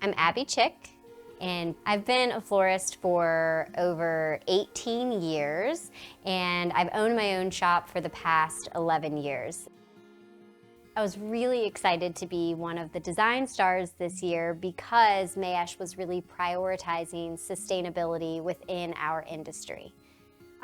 I'm Abby Chick, and I've been a florist for over 18 years, and I've owned my own shop for the past 11 years. I was really excited to be one of the design stars this year because Mayesh was really prioritizing sustainability within our industry.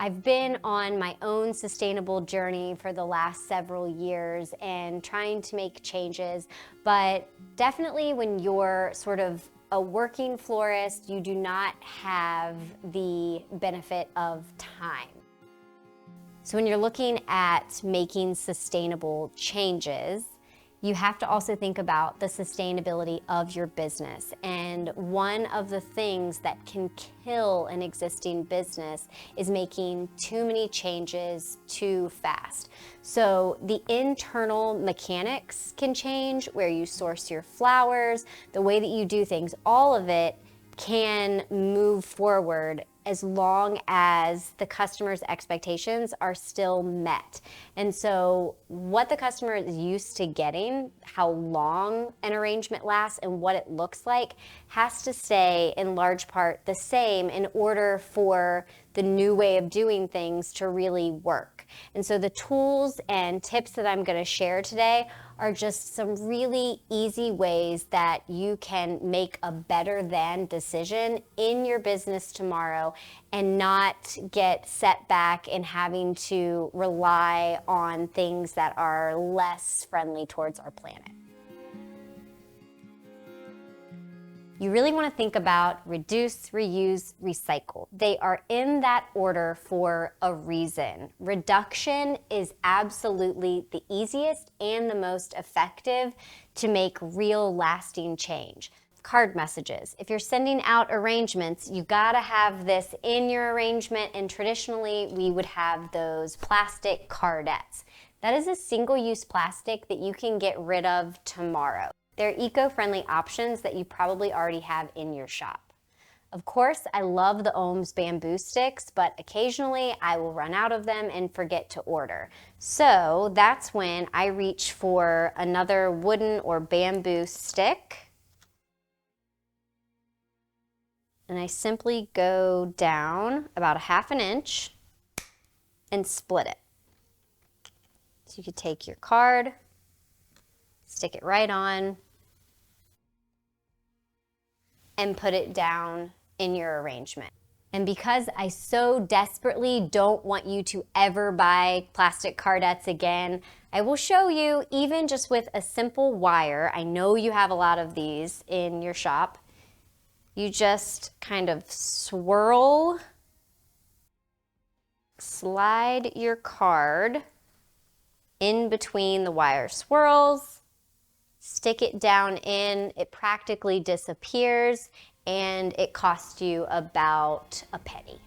I've been on my own sustainable journey for the last several years and trying to make changes, but definitely when you're sort of a working florist, you do not have the benefit of time. So when you're looking at making sustainable changes, you have to also think about the sustainability of your business. And one of the things that can kill an existing business is making too many changes too fast. So the internal mechanics can change, where you source your flowers, the way that you do things, all of it can move forward as long as the customer's expectations are still met. And so what the customer is used to getting, how long an arrangement lasts and what it looks like, has to stay in large part the same in order for the new way of doing things to really work. And so the tools and tips that I'm going to share today are just some really easy ways that you can make a better than decision in your business tomorrow and not get set back in having to rely on things that are less friendly towards our planet. You really want to think about reduce, reuse, recycle. They are in that order for a reason. Reduction is absolutely the easiest and the most effective to make real lasting change. Card messages. If you're sending out arrangements, you gotta have this in your arrangement, and traditionally we would have those plastic cardettes. That is a single-use plastic that you can get rid of tomorrow. They're eco-friendly options that you probably already have in your shop. Of course, I love the Ohms bamboo sticks, but occasionally I will run out of them and forget to order. So that's when I reach for another wooden or bamboo stick. And I simply go down about a ½ inch and split it. So you could take your card, stick it right on, and put it down in your arrangement. And because I so desperately don't want you to ever buy plastic cardettes again, I will show you, even just with a simple wire, I know you have a lot of these in your shop, you just kind of swirl, slide your card in between the wire swirls, stick it down in, it practically disappears, and it costs you about a penny.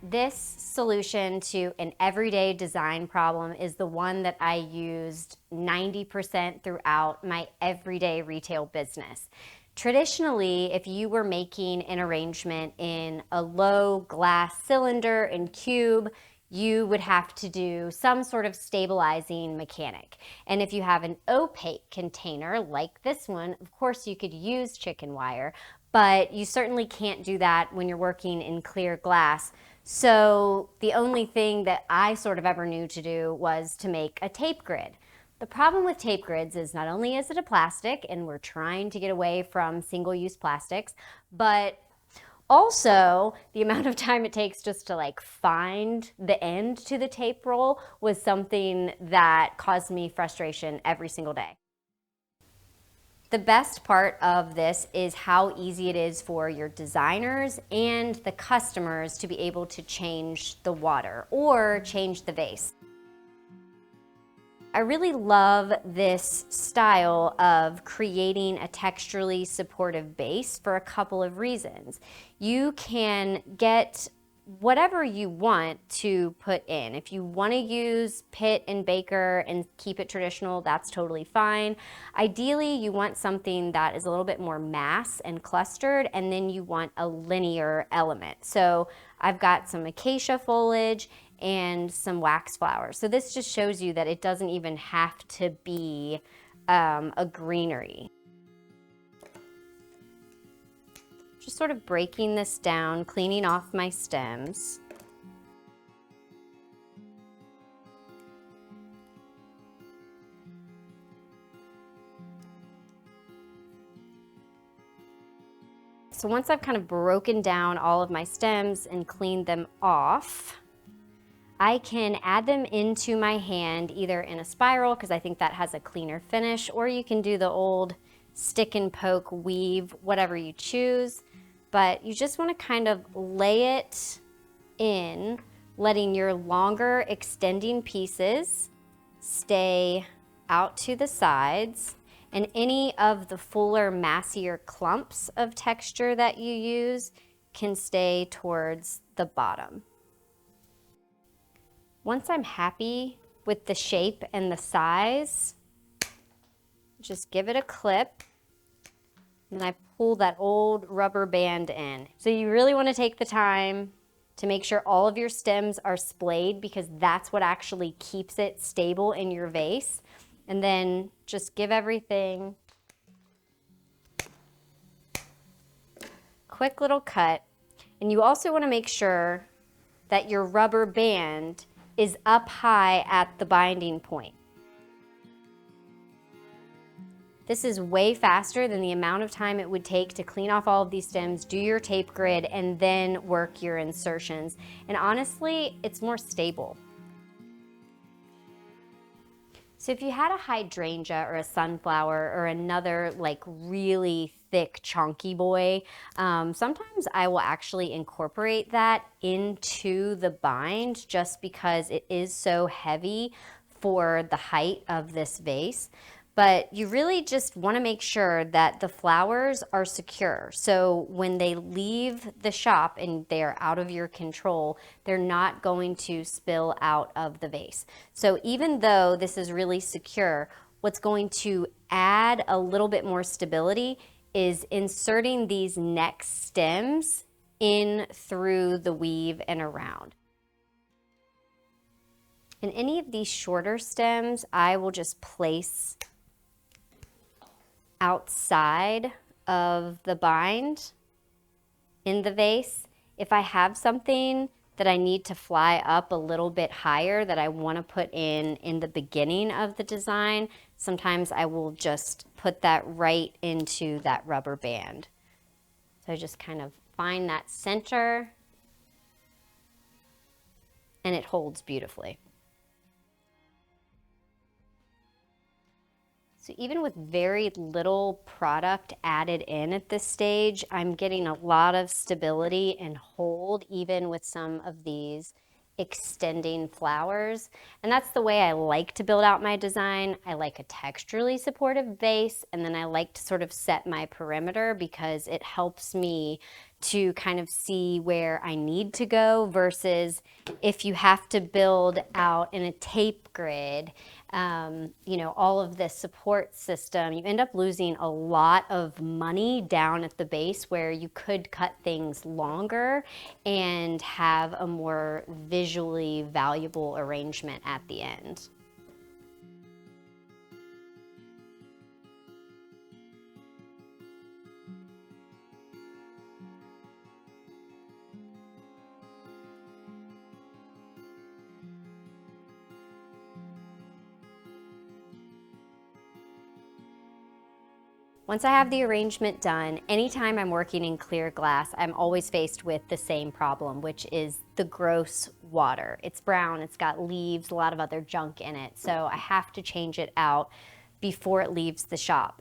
This solution to an everyday design problem is the one that I used 90% throughout my everyday retail business. Traditionally, if you were making an arrangement in a low glass cylinder and cube, you would have to do some sort of stabilizing mechanic. And if you have an opaque container like this one, of course you could use chicken wire, but you certainly can't do that when you're working in clear glass. So the only thing that I sort of ever knew to do was to make a tape grid. The problem with tape grids is not only is it a plastic, and we're trying to get away from single-use plastics, but also, the amount of time it takes just to find the end to the tape roll was something that caused me frustration every single day. The best part of this is how easy it is for your designers and the customers to be able to change the water or change the vase. I really love this style of creating a texturally supportive base for a couple of reasons. You can get whatever you want to put in. If you want to use Pitt and Baker and keep it traditional, that's totally fine. Ideally, you want something that is a little bit more mass and clustered, and then you want a linear element. So I've got some acacia foliage and some wax flowers. So this just shows you that it doesn't even have to be a greenery. Just sort of breaking this down, cleaning off my stems. So once I've kind of broken down all of my stems and cleaned them off, I can add them into my hand either in a spiral, because I think that has a cleaner finish, or you can do the old stick and poke weave, whatever you choose. But you just want to kind of lay it in, letting your longer extending pieces stay out to the sides, and any of the fuller, massier clumps of texture that you use can stay towards the bottom. Once I'm happy with the shape and the size, just give it a clip, and I pull that old rubber band in. So you really want to take the time to make sure all of your stems are splayed, because that's what actually keeps it stable in your vase. And then just give everything quick little cut. And you also want to make sure that your rubber band is up high at the binding point. This is way faster than the amount of time it would take to clean off all of these stems, do your tape grid, and then work your insertions. And honestly, it's more stable. So if you had a hydrangea or a sunflower or another like really thick chunky boy, sometimes I will actually incorporate that into the bind just because it is so heavy for the height of this vase. But you really just want to make sure that the flowers are secure. So when they leave the shop and they are out of your control, they're not going to spill out of the vase. So even though this is really secure, what's going to add a little bit more stability is inserting these next stems in through the weave and around. And any of these shorter stems, I will just place outside of the bind in the vase. If I have something that I need to fly up a little bit higher that I want to put in the beginning of the design, sometimes I will just put that right into that rubber band. So I just kind of find that center, and it holds beautifully. So even with very little product added in at this stage, I'm getting a lot of stability and hold even with some of these extending flowers. And that's the way I like to build out my design. I like a texturally supportive vase, and then I like to sort of set my perimeter because it helps me to kind of see where I need to go, versus if you have to build out in a tape grid, you know, all of this support system, you end up losing a lot of money down at the base where you could cut things longer and have a more visually valuable arrangement at the end. Once I have the arrangement done, anytime I'm working in clear glass, I'm always faced with the same problem, which is the gross water. It's brown, it's got leaves, a lot of other junk in it, so I have to change it out before it leaves the shop.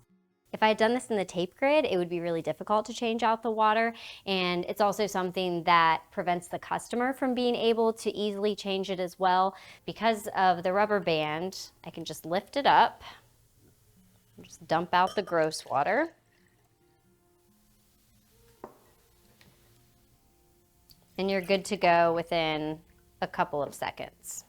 If I had done this in the tape grid, it would be really difficult to change out the water, and it's also something that prevents the customer from being able to easily change it as well. Because of the rubber band, I can just lift it up, just dump out the gross water. And you're good to go within a couple of seconds.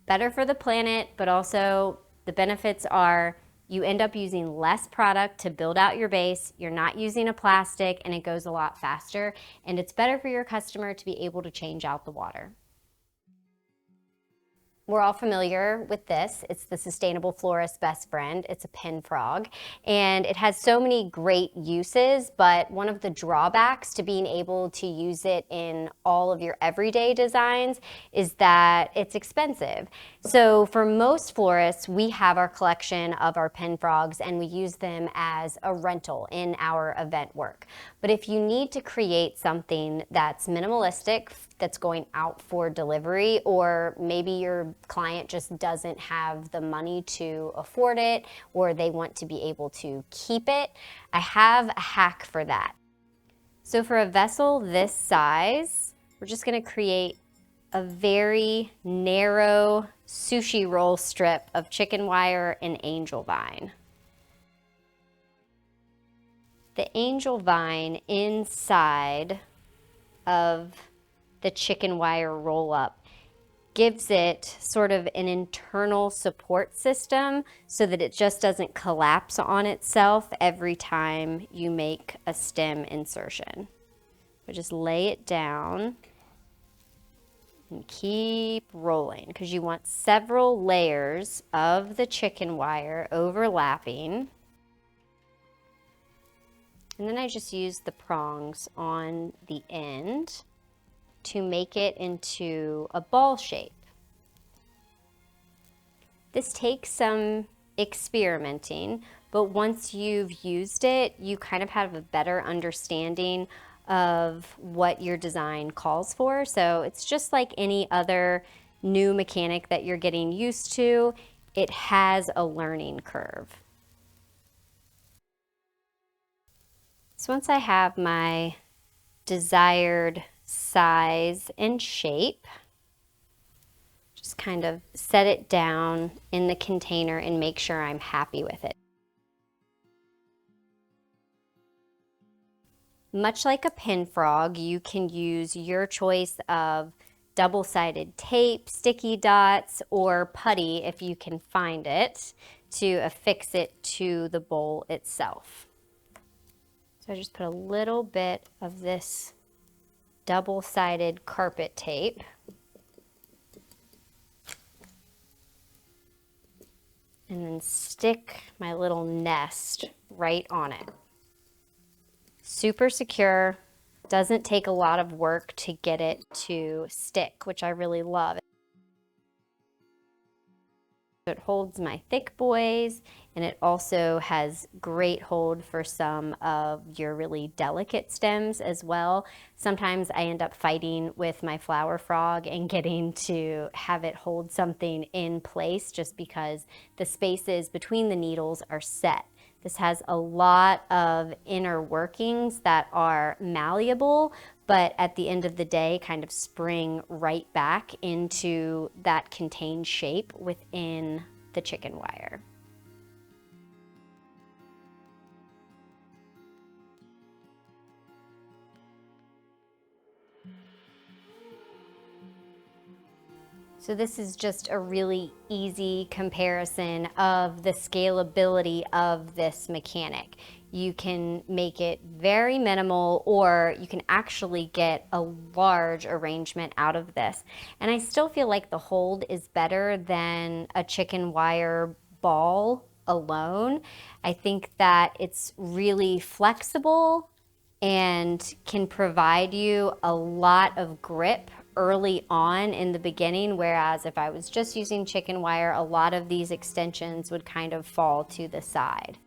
Better for the planet, but also the benefits are you end up using less product to build out your base, you're not using a plastic, and it goes a lot faster, and it's better for your customer to be able to change out the water. We're all familiar with this. It's the sustainable florist best friend. It's a pin frog, and it has so many great uses, but one of the drawbacks to being able to use it in all of your everyday designs is that it's expensive. So for most florists, we have our collection of our pin frogs and we use them as a rental in our event work. But if you need to create something that's minimalistic, that's going out for delivery, or maybe your client just doesn't have the money to afford it, or they want to be able to keep it, I have a hack for that. So for a vessel this size, we're just going to create a very narrow sushi roll strip of chicken wire and angel vine. The angel vine inside of the chicken wire roll up gives it sort of an internal support system so that it just doesn't collapse on itself every time you make a stem insertion. So just lay it down and keep rolling because you want several layers of the chicken wire overlapping. And then I just use the prongs on the end to make it into a ball shape. This takes some experimenting, but once you've used it, you kind of have a better understanding of what your design calls for. So it's just like any other new mechanic that you're getting used to. It has a learning curve. So once I have my desired size and shape, just kind of set it down in the container and make sure I'm happy with it. Much like a pin frog, you can use your choice of double-sided tape, sticky dots, or putty if you can find it to affix it to the bowl itself. So I just put a little bit of this double-sided carpet tape and then stick my little nest right on it. Super secure, doesn't take a lot of work to get it to stick, which I really love. It holds my thick boys, and it also has great hold for some of your really delicate stems as well. Sometimes I end up fighting with my flower frog and getting to have it hold something in place just because the spaces between the needles are set. This has a lot of inner workings that are malleable, but at the end of the day kind of spring right back into that contained shape within the chicken wire. So this is just a really easy comparison of the scalability of this mechanic. You can make it very minimal, or you can actually get a large arrangement out of this. And I still feel like the hold is better than a chicken wire ball alone. I think that it's really flexible and can provide you a lot of grip early on in the beginning, whereas if I was just using chicken wire, a lot of these extensions would kind of fall to the side.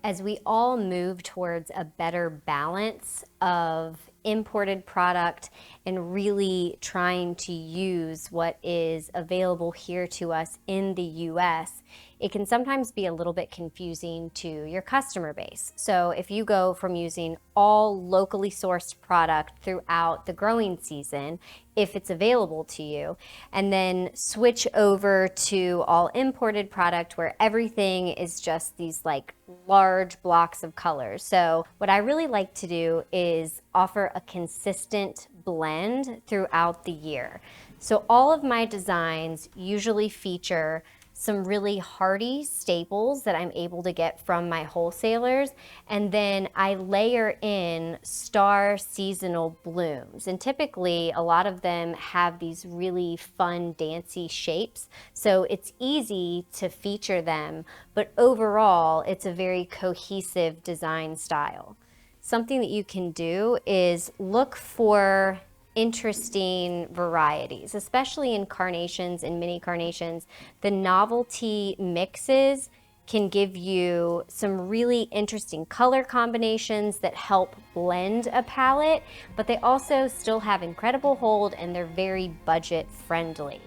As we all move towards a better balance of imported product and really trying to use what is available here to us in the US, it can sometimes be a little bit confusing to your customer base. So if you go from using all locally sourced product throughout the growing season, if it's available to you, and then switch over to all imported product where everything is just these like large blocks of colors. So what I really like to do is offer a consistent blend throughout the year. So all of my designs usually feature some really hardy staples that I'm able to get from my wholesalers, and then I layer in star seasonal blooms. And typically a lot of them have these really fun dancey shapes, so it's easy to feature them, but overall it's a very cohesive design style. Something that you can do is look for interesting varieties, especially in carnations and mini carnations. The novelty mixes can give you some really interesting color combinations that help blend a palette, but they also still have incredible hold and they're very budget friendly.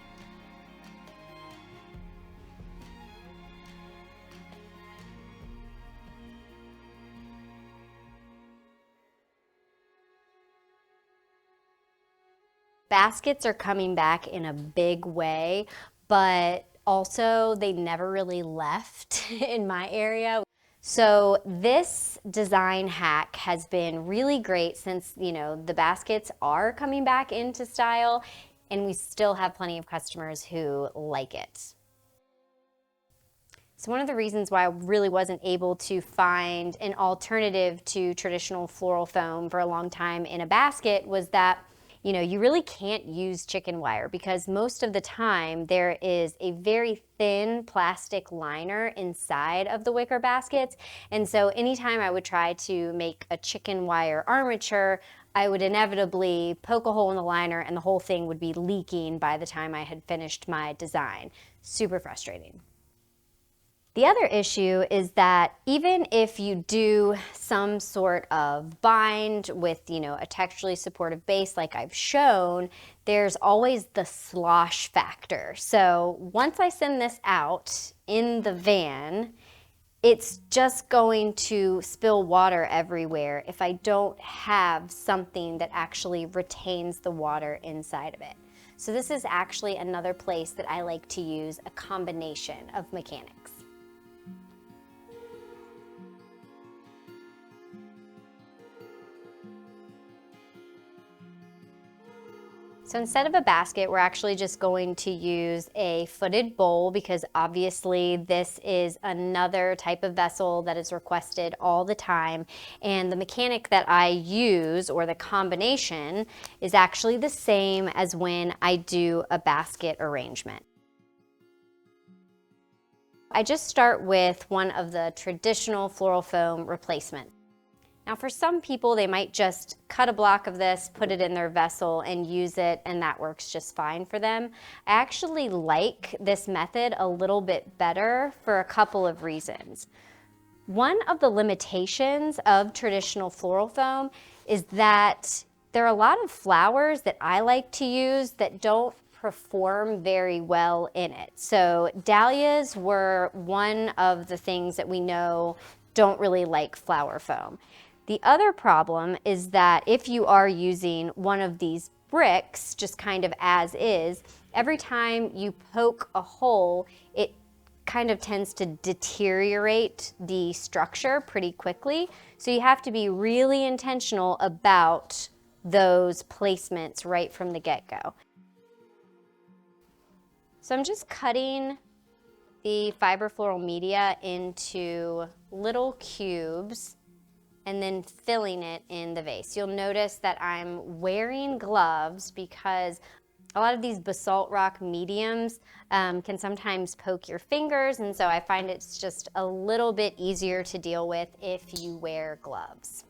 Baskets are coming back in a big way, but also they never really left in my area. So this design hack has been really great since, the baskets are coming back into style, and we still have plenty of customers who like it. So one of the reasons why I really wasn't able to find an alternative to traditional floral foam for a long time in a basket was that you really can't use chicken wire because most of the time there is a very thin plastic liner inside of the wicker baskets. And so anytime I would try to make a chicken wire armature, I would inevitably poke a hole in the liner and the whole thing would be leaking by the time I had finished my design. Super frustrating. The other issue is that even if you do some sort of bind with, a texturally supportive base like I've shown, there's always the slosh factor. So once I send this out in the van, it's just going to spill water everywhere if I don't have something that actually retains the water inside of it. So this is actually another place that I like to use a combination of mechanics. So instead of a basket, we're actually just going to use a footed bowl because obviously this is another type of vessel that is requested all the time. And the mechanic that I use, or the combination, is actually the same as when I do a basket arrangement. I just start with one of the traditional floral foam replacements. Now for some people, they might just cut a block of this, put it in their vessel and use it, and that works just fine for them. I actually like this method a little bit better for a couple of reasons. One of the limitations of traditional floral foam is that there are a lot of flowers that I like to use that don't perform very well in it. So dahlias were one of the things that we know don't really like flower foam. The other problem is that if you are using one of these bricks, just kind of as is, every time you poke a hole, it kind of tends to deteriorate the structure pretty quickly. So you have to be really intentional about those placements right from the get-go. So I'm just cutting the fiber floral media into little cubes and then filling it in the vase. You'll notice that I'm wearing gloves because a lot of these basalt rock mediums can sometimes poke your fingers, and so I find it's just a little bit easier to deal with if you wear gloves.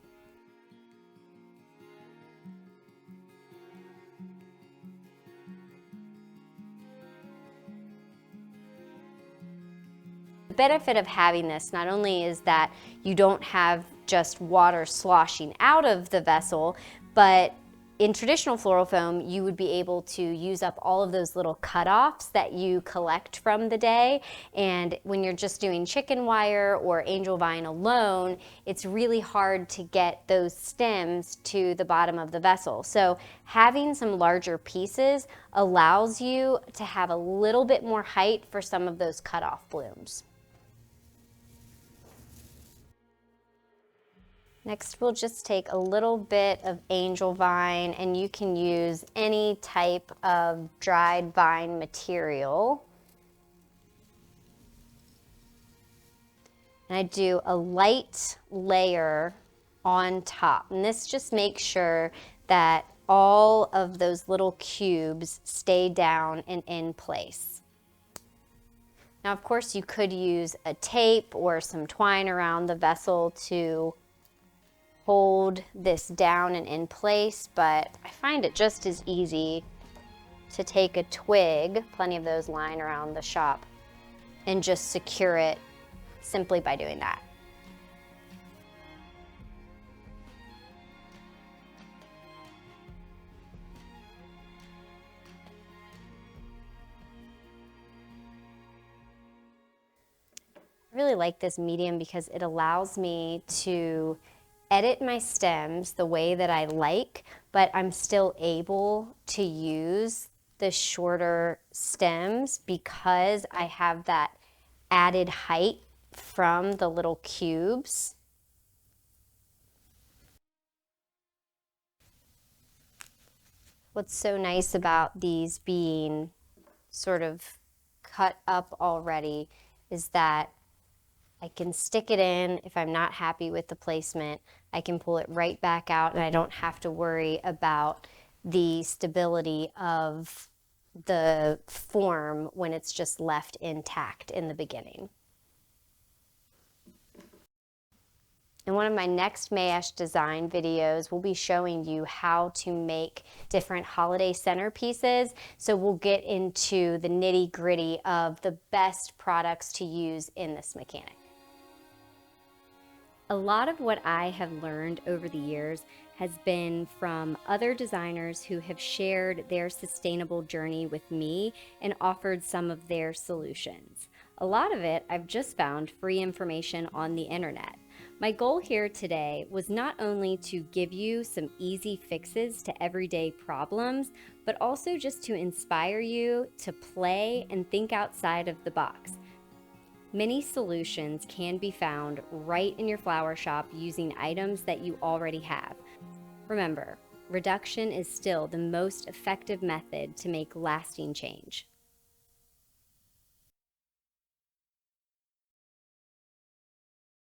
The benefit of having this not only is that you don't have just water sloshing out of the vessel, but in traditional floral foam, you would be able to use up all of those little cutoffs that you collect from the day. And when you're just doing chicken wire or angel vine alone, it's really hard to get those stems to the bottom of the vessel. So having some larger pieces allows you to have a little bit more height for some of those cutoff blooms. Next, we'll just take a little bit of angel vine, and you can use any type of dried vine material. And I do a light layer on top. And this just makes sure that all of those little cubes stay down and in place. Now, of course, you could use a tape or some twine around the vessel to hold this down and in place, but I find it just as easy to take a twig, plenty of those lying around the shop, and just secure it simply by doing that. I really like this medium because it allows me to edit my stems the way that I like, but I'm still able to use the shorter stems because I have that added height from the little cubes. What's so nice about these being sort of cut up already is that I can stick it in. If I'm not happy with the placement, I can pull it right back out and I don't have to worry about the stability of the form when it's just left intact in the beginning. In one of my next Mayesh Design videos, we'll be showing you how to make different holiday centerpieces. So we'll get into the nitty-gritty of the best products to use in this mechanic. A lot of what I have learned over the years has been from other designers who have shared their sustainable journey with me and offered some of their solutions. A lot of it I've just found free information on the internet. My goal here today was not only to give you some easy fixes to everyday problems, but also just to inspire you to play and think outside of the box. Many solutions can be found right in your flower shop using items that you already have. Remember, reduction is still the most effective method to make lasting change.